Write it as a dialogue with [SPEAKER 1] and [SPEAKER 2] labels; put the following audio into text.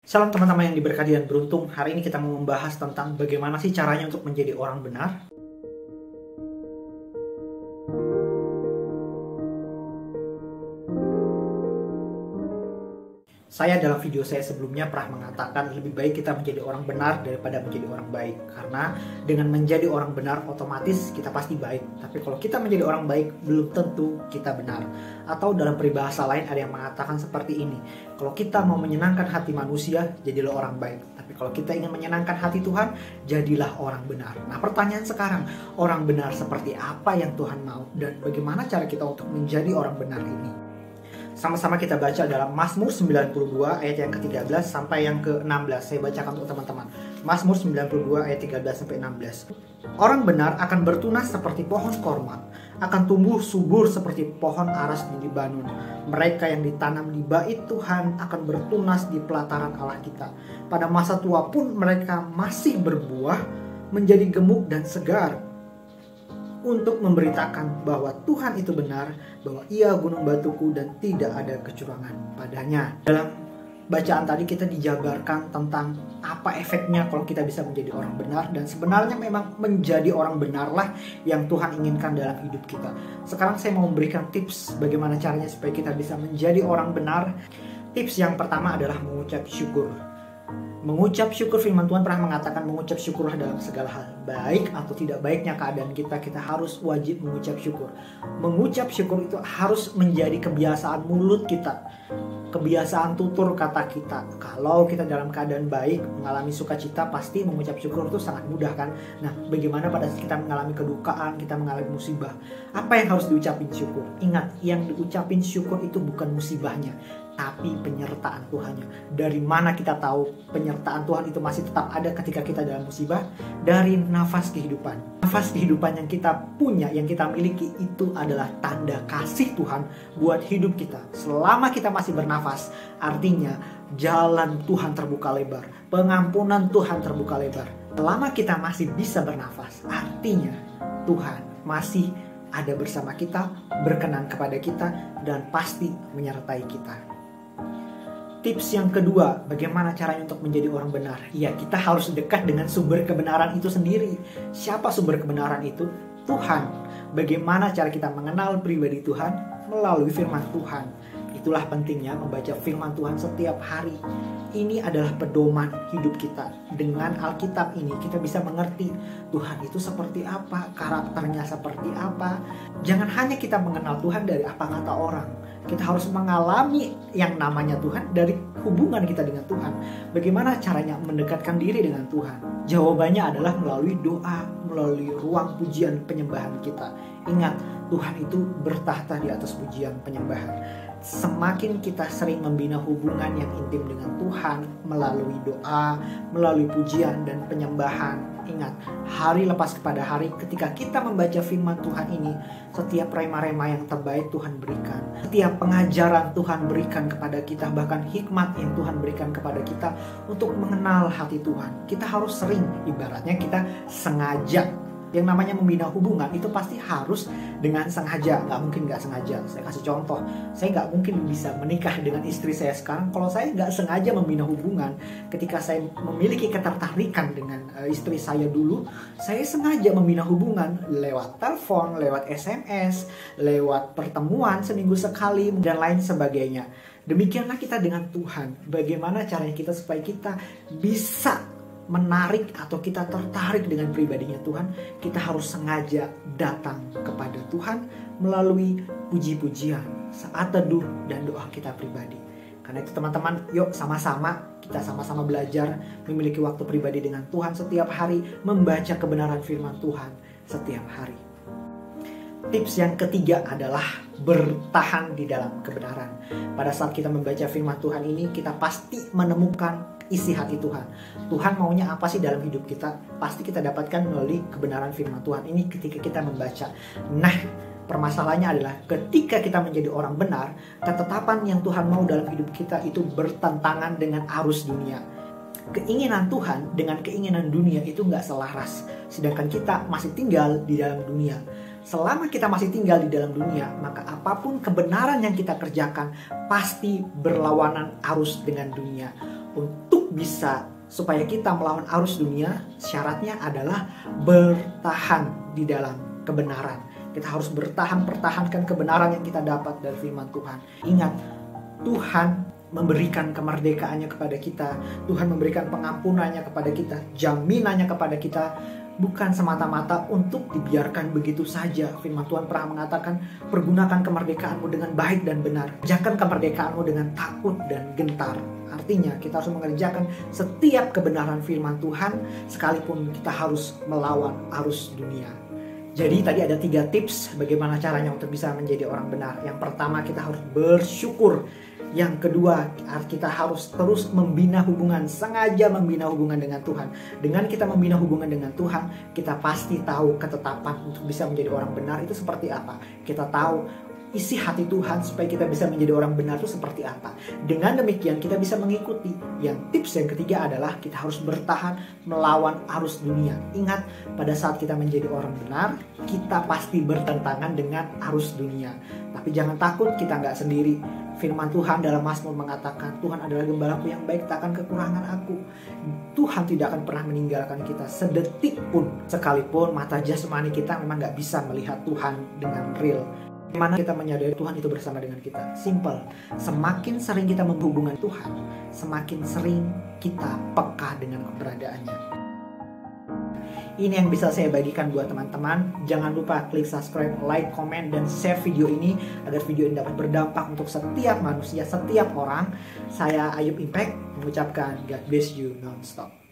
[SPEAKER 1] Salam teman-teman yang diberkati dan beruntung. Hari ini kita mau membahas tentang bagaimana sih caranya untuk menjadi orang benar. Saya dalam video saya sebelumnya pernah mengatakan lebih baik kita menjadi orang benar daripada menjadi orang baik. Karena dengan menjadi orang benar otomatis kita pasti baik. Tapi kalau kita menjadi orang baik belum tentu kita benar. Atau dalam peribahasa lain ada yang mengatakan seperti ini. Kalau kita mau menyenangkan hati manusia, jadilah orang baik. Tapi kalau kita ingin menyenangkan hati Tuhan, jadilah orang benar. Nah, pertanyaan sekarang, orang benar seperti apa yang Tuhan mau? Dan bagaimana cara kita untuk menjadi orang benar ini? Sama-sama kita baca dalam Mazmur 92 ayat yang ke-13 sampai yang ke-16. Saya bacakan untuk teman-teman. Mazmur 92 ayat 13 sampai 16. Orang benar akan bertunas seperti pohon korma, akan tumbuh subur seperti pohon aras di Libanon. Mereka yang ditanam di bait Tuhan akan bertunas di pelataran Allah kita. Pada masa tua pun mereka masih berbuah, menjadi gemuk dan segar, untuk memberitakan bahwa Tuhan itu benar, bahwa Ia gunung batuku dan tidak ada kecurangan padanya. Dalam bacaan tadi kita dijabarkan tentang apa efeknya kalau kita bisa menjadi orang benar, dan sebenarnya memang menjadi orang benarlah yang Tuhan inginkan dalam hidup kita. Sekarang saya mau memberikan tips bagaimana caranya supaya kita bisa menjadi orang benar. Tips yang pertama adalah mengucap syukur. Mengucap syukur, firman Tuhan pernah mengatakan mengucap syukurlah dalam segala hal. Baik atau tidak baiknya keadaan kita harus wajib mengucap syukur. Mengucap syukur itu harus menjadi kebiasaan mulut kita, kebiasaan tutur kata kita. Kalau kita dalam keadaan baik, mengalami sukacita, pasti mengucap syukur itu sangat mudah kan. Nah, bagaimana pada saat kita mengalami kedukaan, kita mengalami musibah, apa yang harus diucapin syukur? Ingat, yang diucapin syukur itu bukan musibahnya, tapi penyertaan Tuhannya. Dari mana kita tahu penyertaan Tuhan itu masih tetap ada ketika kita dalam musibah? Dari nafas kehidupan. Nafas kehidupan yang kita punya, yang kita miliki, itu adalah tanda kasih Tuhan buat hidup kita. Selama kita masih bernafas, artinya jalan Tuhan terbuka lebar, pengampunan Tuhan terbuka lebar. Selama kita masih bisa bernafas, artinya Tuhan masih ada bersama kita, berkenan kepada kita, dan pasti menyertai kita. Tips yang kedua, bagaimana caranya untuk menjadi orang benar? Ya, kita harus dekat dengan sumber kebenaran itu sendiri. Siapa sumber kebenaran itu? Tuhan. Bagaimana cara kita mengenal pribadi Tuhan? Melalui firman Tuhan. Itulah pentingnya membaca firman Tuhan setiap hari. Ini adalah pedoman hidup kita. Dengan Alkitab ini kita bisa mengerti Tuhan itu seperti apa, karakternya seperti apa. Jangan hanya kita mengenal Tuhan dari apa kata orang. Kita harus mengalami yang namanya Tuhan dari hubungan kita dengan Tuhan. Bagaimana caranya mendekatkan diri dengan Tuhan? Jawabannya adalah melalui doa, melalui ruang pujian penyembahan kita. Ingat, Tuhan itu bertahta di atas pujian penyembahan. Semakin kita sering membina hubungan yang intim dengan Tuhan melalui doa, melalui pujian dan penyembahan. Ingat, hari lepas kepada hari ketika kita membaca firman Tuhan ini, setiap rema-rema yang terbaik Tuhan berikan, setiap pengajaran Tuhan berikan kepada kita, bahkan hikmat yang Tuhan berikan kepada kita untuk mengenal hati Tuhan. Kita harus sering, ibaratnya kita sengaja. Yang namanya membina hubungan itu pasti harus dengan sengaja, nggak mungkin nggak sengaja. Saya kasih contoh, saya nggak mungkin bisa menikah dengan istri saya sekarang kalau saya nggak sengaja membina hubungan. Ketika saya memiliki ketertarikan dengan istri saya dulu, saya sengaja membina hubungan lewat telepon, lewat SMS, lewat pertemuan seminggu sekali, dan lain sebagainya. Demikianlah kita dengan Tuhan. Bagaimana caranya kita supaya kita bisa menarik atau kita tertarik dengan pribadinya Tuhan? Kita harus sengaja datang kepada Tuhan melalui puji-pujian, saat teduh, dan doa kita pribadi. Karena itu teman-teman, yuk sama-sama kita sama-sama belajar memiliki waktu pribadi dengan Tuhan setiap hari, membaca kebenaran firman Tuhan setiap hari. Tips yang ketiga adalah bertahan di dalam kebenaran. Pada saat kita membaca firman Tuhan ini, kita pasti menemukan isi hati Tuhan. Tuhan maunya apa sih dalam hidup kita? Pasti kita dapatkan melalui kebenaran firman Tuhan ini ketika kita membaca. Nah, permasalahannya adalah ketika kita menjadi orang benar, ketetapan yang Tuhan mau dalam hidup kita itu bertentangan dengan arus dunia. Keinginan Tuhan dengan keinginan dunia itu nggak selaras. Sedangkan kita masih tinggal di dalam dunia. Selama kita masih tinggal di dalam dunia, maka apapun kebenaran yang kita kerjakan pasti berlawanan arus dengan dunia. Untuk Untuk supaya kita melawan arus dunia, syaratnya adalah bertahan di dalam kebenaran. Kita harus pertahankan kebenaran yang kita dapat dari firman Tuhan. Ingat, Tuhan memberikan kemerdekaannya kepada kita. Tuhan memberikan pengampunannya kepada kita, jaminannya kepada kita, bukan semata-mata untuk dibiarkan begitu saja. Firman Tuhan pernah mengatakan, pergunakan kemerdekaanmu dengan baik dan benar. Kerjakan kemerdekaanmu dengan takut dan gentar. Artinya kita harus mengerjakan setiap kebenaran firman Tuhan, sekalipun kita harus melawan arus dunia. Jadi tadi ada 3 tips bagaimana caranya untuk bisa menjadi orang benar. Yang pertama, kita harus bersyukur. Yang kedua, kita harus terus membina hubungan, sengaja membina hubungan dengan Tuhan. Dengan kita membina hubungan dengan Tuhan, kita pasti tahu ketetapan untuk bisa menjadi orang benar itu seperti apa. Kita tahu isi hati Tuhan supaya kita bisa menjadi orang benar itu seperti apa. Dengan demikian kita bisa mengikuti. Tips yang ketiga adalah kita harus bertahan melawan arus dunia. Ingat, pada saat kita menjadi orang benar, kita pasti bertentangan dengan arus dunia. Tapi jangan takut, kita nggak sendiri. Firman Tuhan dalam Mazmur mengatakan, Tuhan adalah gembalaku yang baik, tak akan kekurangan aku. Tuhan tidak akan pernah meninggalkan kita sedetik pun. Sekalipun mata jasmani kita memang nggak bisa melihat Tuhan dengan real. Bagaimana kita menyadari Tuhan itu bersama dengan kita? Simple. Semakin sering kita menghubungkan Tuhan, semakin sering kita peka dengan keberadaannya. Ini yang bisa saya bagikan buat teman-teman. Jangan lupa klik subscribe, like, komen, dan share video ini agar video ini dapat berdampak untuk setiap manusia, setiap orang. Saya Ayub Impact mengucapkan God bless you non-stop.